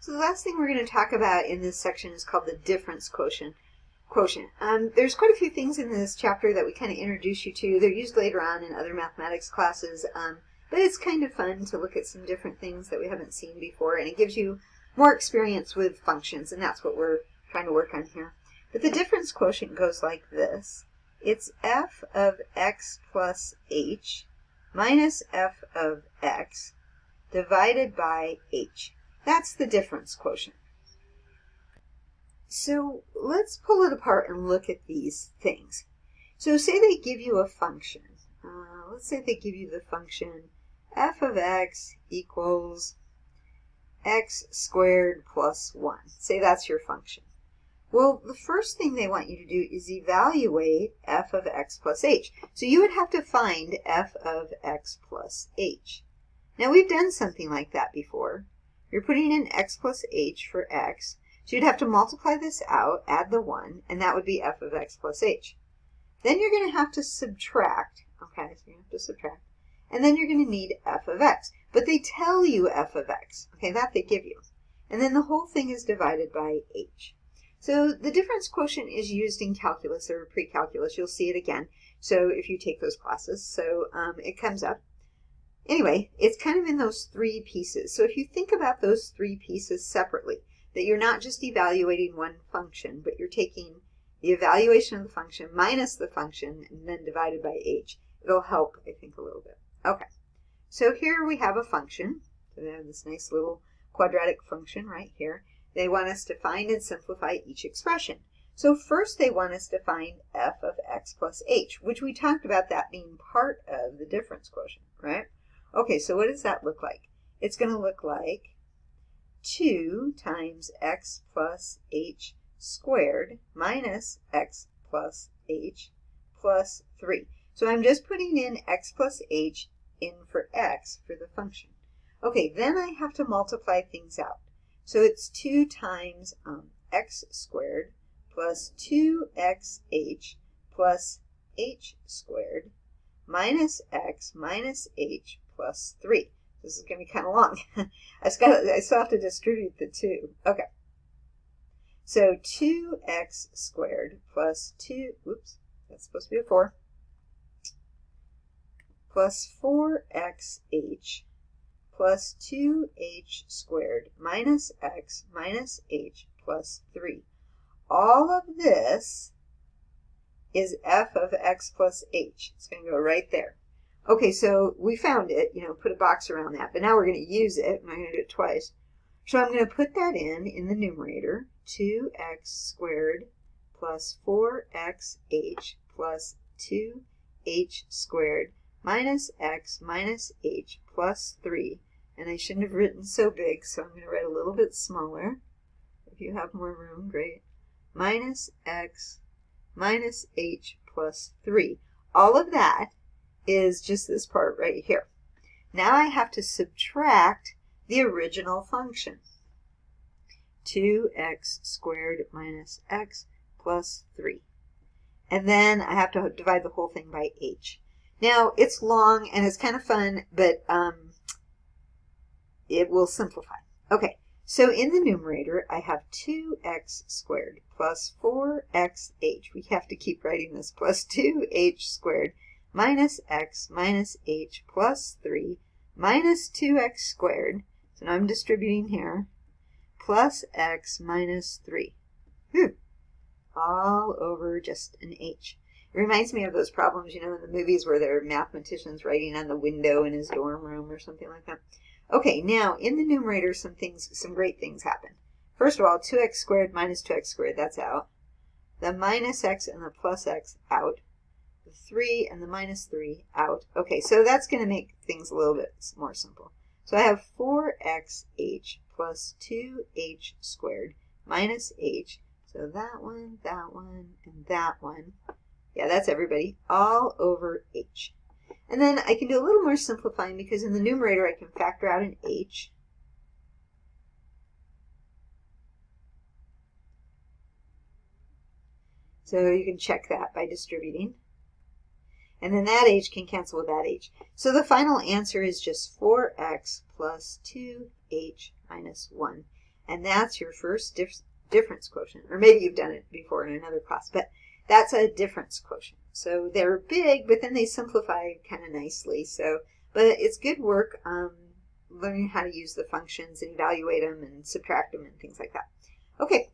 So the last thing we're going to talk about in this section is called the difference quotient. There's quite a few things in this chapter that we kind of introduce you to. They're used later on in other mathematics classes, but it's kind of fun to look at some different things that we haven't seen before, and it gives you more experience with functions, and that's what we're trying to work on here. But the difference quotient goes like this. It's f of x plus h minus f of x divided by h. That's the difference quotient. So let's pull it apart and look at these things. So say they give you a function. Let's say they give you the function f of x equals x squared plus 1. Say that's your function. Well, the first thing they want you to do is evaluate f of x plus h. So you would have to find f of x plus h. Now we've done something like that before. You're putting in x plus h for x. So you'd have to multiply this out, add the 1, and that would be f of x plus h. Then you're going to have to subtract. Okay, so you have to subtract. And then you're going to need f of x. But they tell you f of x. Okay, that they give you. And then the whole thing is divided by h. So the difference quotient is used in calculus or pre-calculus. You'll see it again. So if you take those classes. So it comes up. Anyway, it's kind of in those three pieces. So if you think about those three pieces separately, that you're not just evaluating one function, but you're taking the evaluation of the function minus the function and then divided by h. It'll help, I think, a little bit. Okay, so here we have a function. So they have this nice little quadratic function right here. They want us to find and simplify each expression. So first they want us to find f of x plus h, which we talked about that being part of the difference quotient, right? Okay, so what does that look like? It's going to look like 2 times x plus h squared minus x plus h plus 3. So I'm just putting in x plus h in for x for the function. Okay, then I have to multiply things out. So it's 2 times x squared plus 2xh plus h squared minus x minus h plus 3. This is going to be kind of long. I still have to distribute the 2. Okay. So 2x squared plus 2, whoops, that's supposed to be a 4, plus 4xh plus 2h squared minus x minus h plus 3. All of this is f of x plus h. It's going to go right there. Okay, so we found it, put a box around that, but now we're going to use it, and I'm going to do it twice. So I'm going to put that in the numerator, 2x squared plus 4xh plus 2h squared minus x minus h plus 3. And I shouldn't have written so big, so I'm going to write a little bit smaller. If you have more room, great. Minus x minus h plus 3. All of that is just this part right here. Now I have to subtract the original function. 2x squared minus x plus 3. And then I have to divide the whole thing by h. Now, it's long and it's kind of fun, but it will simplify. Okay, so in the numerator, I have 2x squared plus 4xh. We have to keep writing this, plus 2h squared minus x minus h plus 3 minus 2x squared. So now I'm distributing here, plus x minus 3. Whew. All over just an h. It reminds me of those problems, in the movies where there are mathematicians writing on the window in his dorm room or something like that. Okay, now in the numerator, some great things happen. First of all, 2x squared minus 2x squared, that's out. The minus x and the plus x out. The 3 and the minus 3 out. Okay, so that's going to make things a little bit more simple. So I have 4xh plus 2h squared minus h. So that one, and that one. Yeah, that's everybody, all over h. And then I can do a little more simplifying because in the numerator I can factor out an h. So you can check that by distributing. And then that h can cancel with that h. So the final answer is just 4x plus 2h minus 1. And that's your first difference quotient. Or maybe you've done it before in another class, but that's a difference quotient. So they're big, but then they simplify kind of nicely. But it's good work learning how to use the functions and evaluate them and subtract them and things like that. Okay,